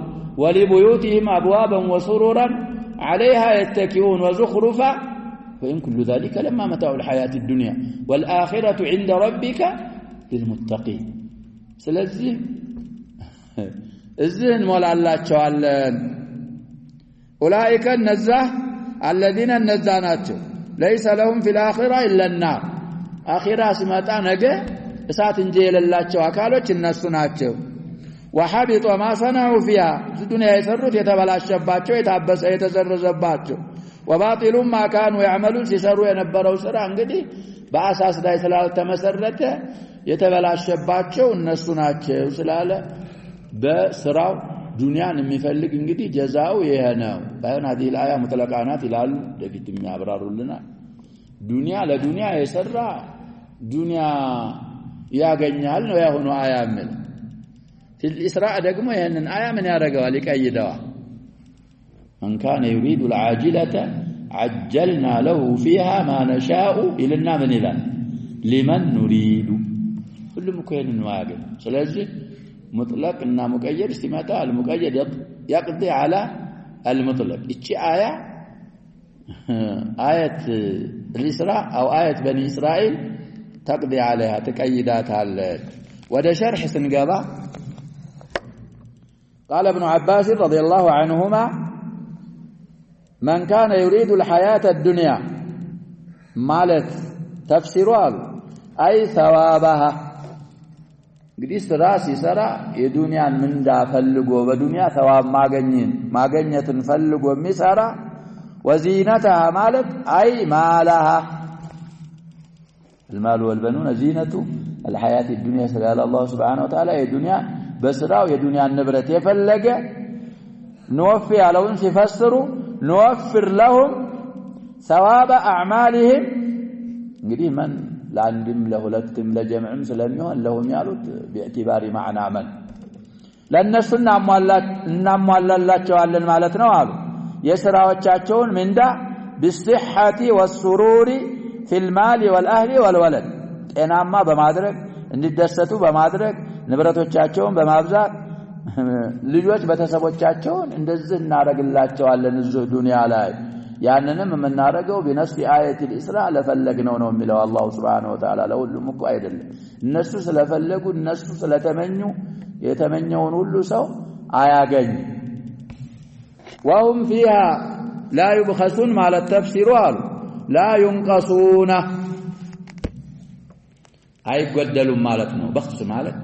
ولبيوتهم أبوابا وسررا عليها يتكئون وزخرفا وإن كل ذلك لما متاع الحياة الدنيا والآخرة عند ربك للمتقين ስለዚህ እዝን ሞላላቸዋለን أولئك النزاه الذين النزاناتهم ليس لهم في الآخرة إلا النار آخرة سمتا ነገ እሳት እንጂ የሌላቸው አካሎች እነሱ ናቸው وحبط ما صنعوا فيها الدنيا يسرت يتبلاشባቸው የታበሰ የተዘረዘባቸው وباطل ما كانوا يعملون ሲሰሩ የነበረው ስራ እንግዲህ በአሳስ ላይ ስላልተመሰረተ የተበላሸባቸው እነሱ ናቸው ስላለ በስራው ዱንያን የሚፈልግ እንግዲህ ጀዛው ይሄ ነው ባይሆን هذه الايه مطلقانات ይላሉ ለፊት የሚያብራሩልና ዱንያ ለዱንያ የሰራ ዱንያ ያገኛል ነው ያሁኑ አያ ምን في الإسراء ደግሞ ይሄንን አያ ምን ያደርገዋል ይቀይደዋል من كان يريد العاجلة عجلنا له فيها ما نشاء إلنا من إلان لمن نريد ሁሉም እኮ ይሄንን ነው ያገኝ ስለዚህ مطلق እና مقيد ሲመጣ المقيد يقضي على المطلق እቺ አያ آية الإسراء أو آية بني إسرائيل تقضي عليها تقيدات على وده شرح سنقضى قال ابن عباس رضي الله عنهما من كان يريد الحياة الدنيا مالت تفسيرها أي ثوابها قديس راسي سرى يدنيا من دا فلقوا ودنيا ثواب ما قنية فلقوا مسرى وزينتها مالت أي مالها المال والبنون زينة الحياة الدنيا سأل الله سبحانه وتعالى الدنيا بسراو الدنيا النبرة يفلق نوفي علىهم سيفسروا نوفر لهم ثواب أعمالهم قدي من لعندهم له لكتم لجمعهم سلميون لهم يالوت باعتبار معنى من لأن السنة نموال الله تعالى المالتنا وعلو يسراوچاچون مندا بالصحة والسرور في المال والأهل والولد ጤናማ በማድረግ እንዲደሰቱ በማድረግ ንብረቶቻቸውን በማብዛት ልጆች በተሰቦቻቸውን እንደዚህ እናረግላቸዋለን እዚህ ዱንያ ላይ ያንንም የምናረገው بنص آية الإسراء ለፈለግነው ነው የሚለው አላህ Subhanahu Wa Ta'ala ለሁሉም እኮ አይደለም እነሱ ስለፈለጉ እነሱ ስለተመኙ የተመኘውን ሁሉ ሰው አያገኝ وهم فيها لا يبخسون على التفسير لا ينقصون أي قدلوا مالتنا بخس مالت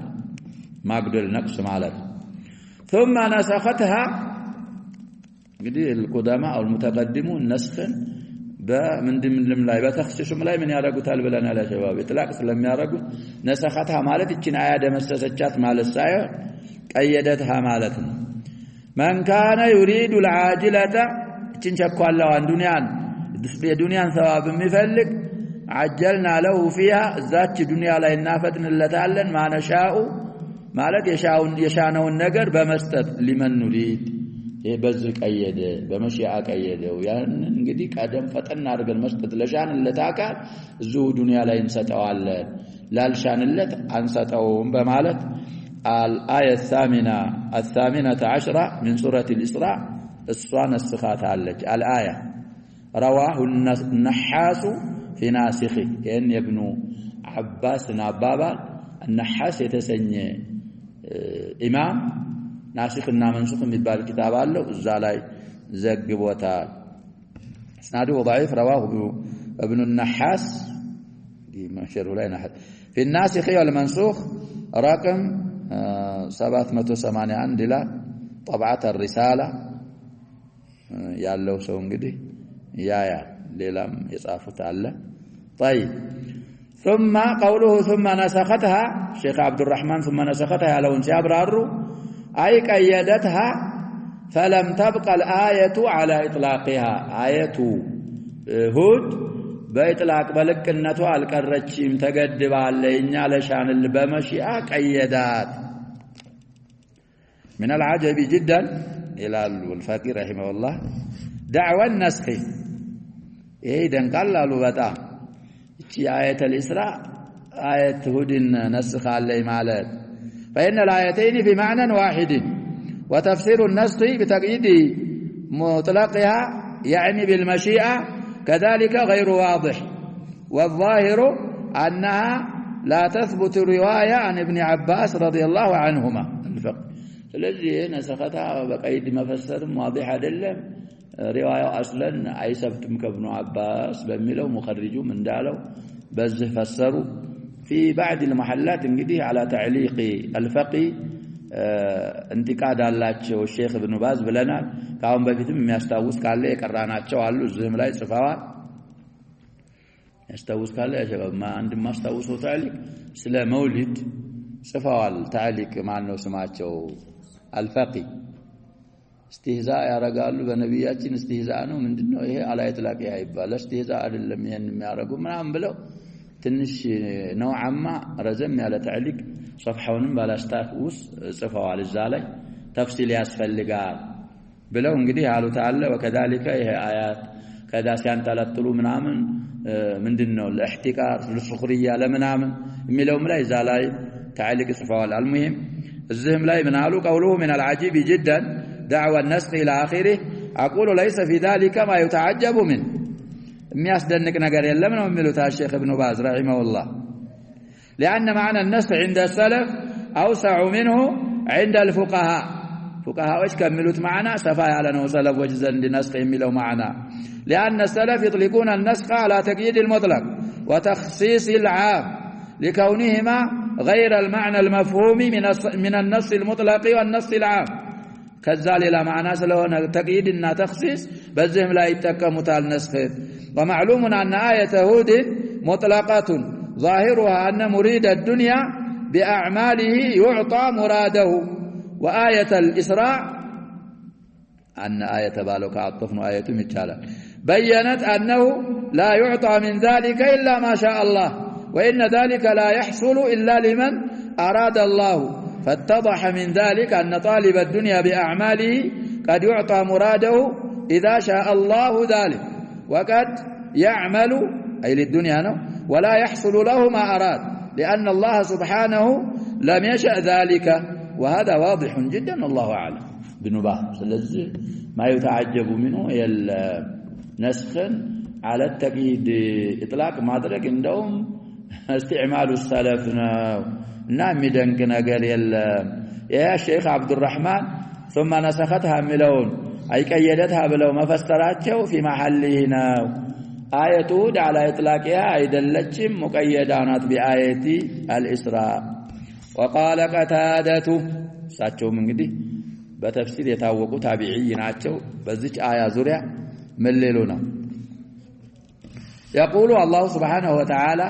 ما قدل نقص مالت ثم نسختها قدي القدماء أو المتقدمون نسخا من ضمن لا بتخصصهم لا من يارجوا تالبلنا على شباب إطلاق سلم يارجوا نسختها مالت إتشين عيادة مسسجات مال الساير قيدتها مالتنا من كان يريد العاجلة تنشكوا الله عن دنيا ثواب مفلق عجلنا له فيها ذات دنيا لا ينافتن اللتالن ما نشاء مالت يشاءون النقر بمستد لمن نريد يبزق أيده بمشيئك أيده يعني نقدي قدم فتن نارق المستد لشان اللتاكال زو دنيا لا ينسطوا لا لشان اللت أنسطوا بمالت الآية الثامنة عشرة من سورة الإسراء الصوان السخات عليك الآية رواه النحاس في ناسخه يعني ابن عباس نابابا النحاس يتسنى إمام ناسخنا منسوخ من باب الكتاب له الزالاي زقبوتا اسناده ضعيف رواه ابن النحاس ما شره لا نحد في الناسخ والمنسوخ رقم 781 لا طبعة الرسالة ያለው ሰው እንግዲህ ያ ሌላም የጻፉት አለ طيب ثم قوله ثم نسختها شيخ عبد الرحمن ثم نسختها لو سيبرروا اي قيدتها فلم تبقى الآية على إطلاقها آية هود بإطلاق بلقنته القرچيم تقدبالኛ ለሻን በመሽአ قيدات من العجب جدا إلى الفقيه رحمه الله دعوى النسخ إذن قال له بطام آية الإسراء آية هود نسخ عليه مالات فإن الآيتين في معنى واحد وتفسير النسخ بتقييد مطلقها يعني بالمشيئة كذلك غير واضح والظاهر أنها لا تثبت رواية عن ابن عباس رضي الله عنهما الفقه الذي نسختها بقيد مفسر واضح دلم رواية أصلا عيسبتم كابن عباس بميلو مخرجوا من دالو بزه فسروا في بعض المحلات انقديه على تعليق الفقي انتقاد አላቸው ሼክ ኢብኑ ባዝ ብለናል ካሁን በፊትም የሚያስታውስ ካለ የቀራናቸው አሉ እዚህም ላይ ጽፈዋል ያስታውስ ካለ ያሸባማ አንድ ማስታውሰው ታሊቅ ስለ መውሊድ ጽፈዋል ታሊቅ ማን ነው ስማቸው አልፋቂ استهزاء ያረጋሉ በነብያችን استهزاء ነው ምንድነው ይሄ አላየት ላቂያ ይባላል استهزاء አይደለም ይሄን የሚያረጉ ምናምን ብለው ትንሽ ነው አማ ረዘም ያለ ታሊቅ صفحውን ባላስታውስ ጽፈዋል እዛ ላይ ተፍሲል ያስፈልጋል ብለው እንግዲህ ያሉት አለ ወከذلك ይሄ አያት ከዳ ሲያንጠለጥሉ ምናምን ምንድነው ለኢህቲቃር ለሱኽሪያ ለምናምን የሚለውም ላይ እዛ ላይ ታሊቅ ጽፈዋል المهم እዚህም ላይ ምን አሉ قوله من العجيب جدا دعوى النسخ الى اخره اقول ليس في ذلك ما يتعجب منه የሚያስደንቅ ነገር የለም ነው የሚሉት الشيخ ابن باز رحمه الله لأن معنى النسخ عند السلف أوسع منه عند الفقهاء فقهاء وش كملوت معنا سفا على نو سلف وجزن نسخ يميلوا معنا لأن السلف يطلقون النسخ على تقييد المطلق وتخصيص العام لكونهما غير المعنى المفهوم من النص المطلق والنص العام كذا لا معنى سلون تقييد ان تخصيص بزهم لا يتكمت النسخ ومعلوم أن آية هود مطلقة ظاهرها أن مريد الدنيا بأعماله يعطى مراده وآية الإسراء أن آية بالك عطفنا آية متشالة بيّنت أنه لا يعطى من ذلك إلا ما شاء الله وإن ذلك لا يحصل إلا لمن أراد الله فاتضح من ذلك أن طالب الدنيا بأعماله قد يعطى مراده إذا شاء الله ذلك وقد يعمل أي للدنيا ولا يحصل له ما أراد لأن الله سبحانه لم يشأ ذلك وهذا واضح جدا الله أعلم بنباه سلزي ما يتعجب منه نسخ على التقييد إطلاق ما درك عندهم استعمال السلفنا نعم دنكنا قال يا شيخ عبد الرحمن ثم نسختها ملون أي كيدتها بلو ما فسراتشو في محلهنا آية هود على إطلاقها أيضا لجم مقيدانات بآية الإسراء وقال قتادة ساتشو من قدي بتفسير يتاوقوا تابعيين عاتشو بزيج آية زرع مللونا يقول الله سبحانه وتعالى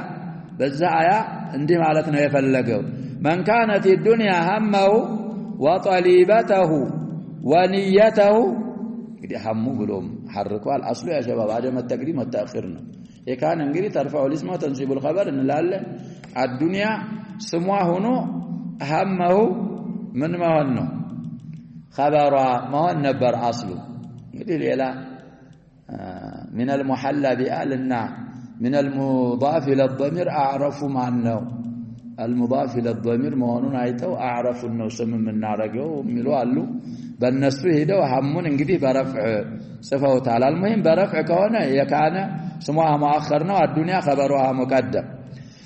بزا آية اندي مالتنا يفلقوا من كانت الدنيا همه وطليبته ونيته قد همه بلوم حركوا الأصل يا شباب عدم التقديم والتأخيرنا إيه كان انجري ترفع الاسم وتنصيب الخبر إن لله الدنيا سموه همه من ما هنه خبر ما هو النبر أصله قلت لا من المحلى بآل النار من المضاف إلى الضمير أعرف مع أنه المضاف إلى الضمير مهونون عيتوا أعرف أنه سمم من نارجو وملوا قالوا بالنسبة هيدا وهمون انجدي برفع صفه تعالى المهم برفع كونه يكان سموها مؤخرنا والدنيا خبرها مقدم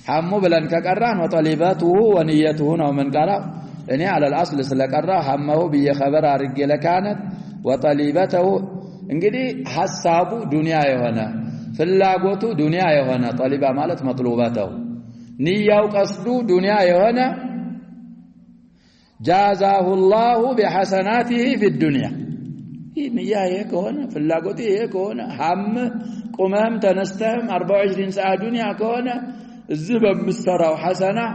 همو بلن كقران وطلباته ونيته ومن قال اني على الاصل سلقرا همه بي خبر رجل كانت وطلبته انجدي حسابه دنيا يهونه فلاغوتو دنيا يهونه طلبا ማለት مطلوباته نياو قصدو دنيا يهونه جازاه الله بحسناته في الدنيا نيا هيك هنا فلاغوتي هيك هنا هم قمم تنستهم 24 ساعه دنيا كونه الزبب مستراو حسنه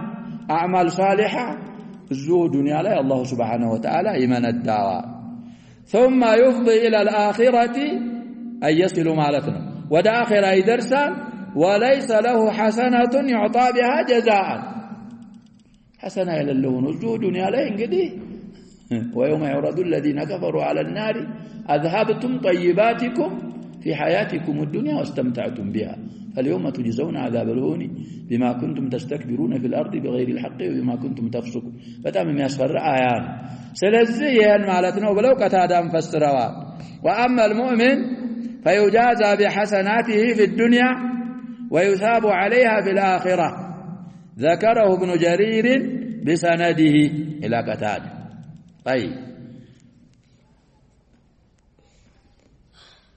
اعمال صالحه الزو دنيا لا الله سبحانه وتعالى يمن الدعوة ثم يفضي الى الاخره اي يصل مالتنا ودا اخره يدرسا وليس له حسنه يعطى بها جزاء حسنه الى اللون الزو دنيا لا انقدي ويوم يعرض الذين كفروا على النار اذهبتم طيباتكم في حياتكم الدنيا واستمتعتم بها فاليوم تجزون عذاب الهون بما كنتم تستكبرون في الأرض بغير الحق وبما كنتم تفسقون فتام يسفر آيان سلزيان مالتنا ولو قتادا فسروا وأما المؤمن فيجازى بحسناته في الدنيا ويثاب عليها في الآخرة ذكره ابن جرير بسنده إلى قتادا طيب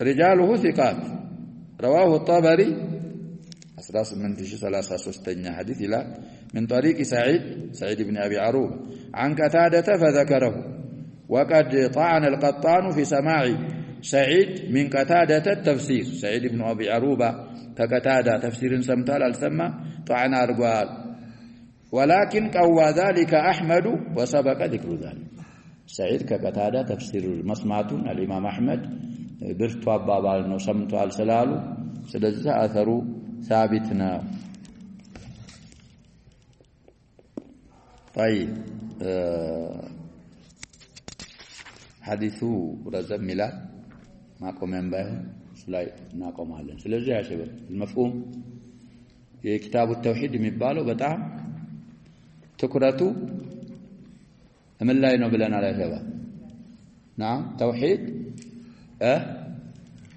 رجاله ثقات رواه الطبري 1833 حديث إلى من طريق سعيد بن أبي عروبة عن قتادة فذكره وقد طعن القطان في سماع سعيد من قتادة التفسير سعيد بن أبي عروبة كقتادة تفسير سمتال السمى طعن أرقال ولكن قوى ذلك أحمد وسبق ذكر ذلك سعيد كقتادة تفسير مسمعة الإمام أحمد برتو أبابال نو سمتو السلالو سلزة أثروا ثابتنا طيب حديثو رزم ملا ما قومن باي سلاي ناقومالن ስለዚህ يا شباب المفهوم የኪታቡ التوحيد የሚባለው በጣም ትኩረቱ ምን ላይ ነው ብለናል يا شباب نعم توحيد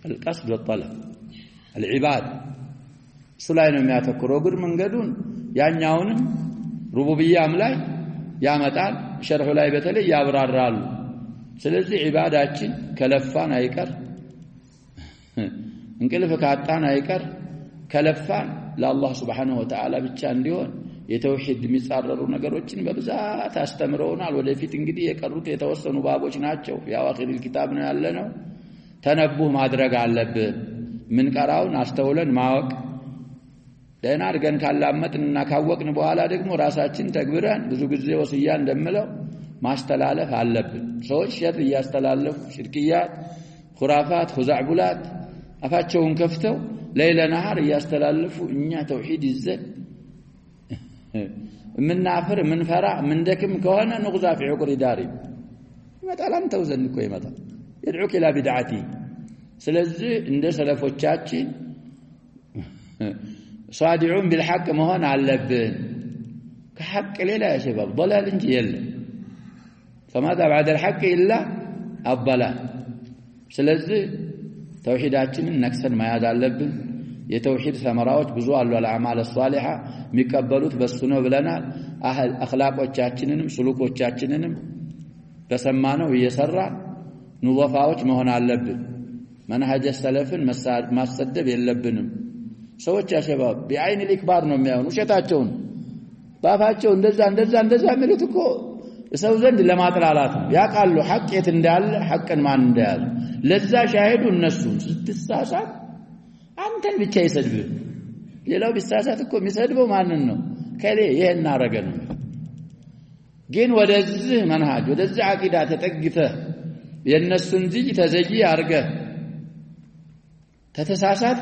القصد والطلب العباد سلاي ነው የሚያተኩረው ግን መንገዱን ያኛውን ሩቡብያም ላይ ያመጣል ሸርሑ ላይ በተለይ ያብራራሉ ስለዚህ ዒባዳችን ከለፋን አይቀር እንቅልፍ ካጣን አይቀር ከለፋን ለአላህ Subhanahu Wa Ta'ala ብቻ እንዲሆን የተውሂድ የሚጻረሩ ነገሮችን በብዛት አስተምረውናል ወደፊት እንግዲህ የቀሩት የተወሰኑ ባቦች ናቸው ያዋኺር الكتاب ነው ያለነው ተነቡህ ማድረግ አለብን ምን ቀራውን አስተውለን ማወቅ ደህና አድርገን ካላመጥንና ካወቅን በኋላ ደግሞ ራሳችን ተግብረን ብዙ ጊዜ ወስያ እንደምለው ማስተላለፍ አለብን ሰዎች ሸር ያስተላለፉ ሽርክያት خرافات خزعبلات አፋቸውን ከፍተው ለይለ ነሃር ያስተላለፉ እኛ ተውሂድ ይዘን ምንናፍር ምንፈራ ምንደክም ከሆነ ንغዛ في عقر داري ይመጣል አንተው ዘንድ እኮ ይመጣል يدعوك الى بدعتي ስለዚህ እንደ ሰለፎቻችን صادعون بالحق مهون علبن كحق ليلا يا شباب ضلال انجي يلا فماذا بعد الحق إلا الضلال سلزي توحيداتنا نكسر ما يدالبن يتوحيد ثمراوች ብዙ አሉ الأعمال الصالحة የሚቀበሉት በሱ ነው ብለናል አኽላቆቻችንንም ስሉቆቻችንንም በሰማነው እየሰራ ንወፋዎች መሆን አለብን መንሃጀ ሰለፍን ማሰደብ የለብንም ሰዎች ያሸባብ በአይን الإكبار ነው የሚያዩን ውሸታቸውን ባፋቸው እንደዛ የሚሉት እኮ ሰው ዘንድ ለማጥላላት ነው ያቃሉ ሐቅ የት እንዳለ ሐቅን ማን እንዳያለ ለዛ ሻሂዱ እነሱ ስትሳሳት አንተን ብቻ ይሰድብ ሌላው ቢሳሳት እኮ የሚሰድበው ማንን ነው ከሌ ይሄን አረገ ነው ግን ወደዚህ መንሃጅ ወደዚህ አቂዳ ተጠግፈህ የነሱን ልጅ ተዘጂ አርገ ተተሳሳት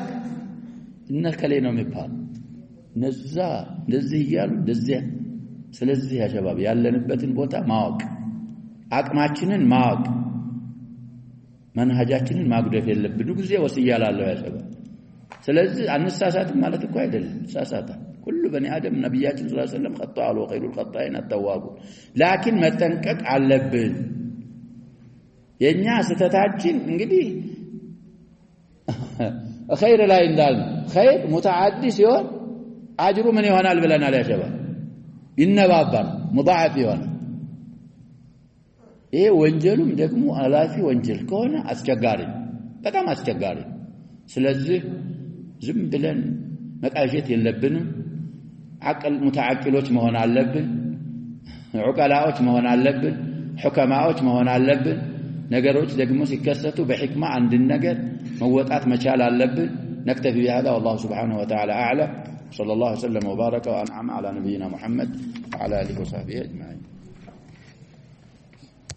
እነከሌ ነው የሚባል ነዛ እንደዚህ ይያሉ እንደዚህ ስለዚህ ያ ሸባብ ያለንበትን ቦታ ማወቅ አቅማችንን ማወቅ መንሃጃችንን ማጉደፍ የለብን ጊዜ ወስያላለሁ ያ ሸባብ ስለዚህ አንሳሳት ማለት እኮ አይደለም ሳሳታ ሁሉ በኒ አደም ነብያችን ሰለላሁ ዐለይሂ ወሰለም خطأوا وخير الخطائين التوابون لكن መጠንቀቅ አለብን የኛ ስተታችን እንግዲህ خير ላይ እንዳል خير متعدي ሲሆን አጅሩ ምን ይሆናል ብለናል ያ ሸባብ ይነባባል ሙዳዓፍ ይሆናል ይሄ ወንጀሉም ደግሞ አላፊ ወንጀል ከሆነ አስቸጋሪ በጣም አስቸጋሪ ስለዚህ ዝም ብለን መቃዠት የለብንም አቅል ሙተዓቂሎች መሆን አለብን ዑቀላዎች መሆን አለብን ሁከማዎች መሆን አለብን ነገሮች ደግሞ ሲከሰቱ በሕክማ አንድ ነገር መወጣት መቻል አለብን نكتفي بهذا والله سبحانه وتعالى أعلم صلى الله وسلم وبارك وأنعم على نبينا محمد وعلى آله وصحبه أجمعين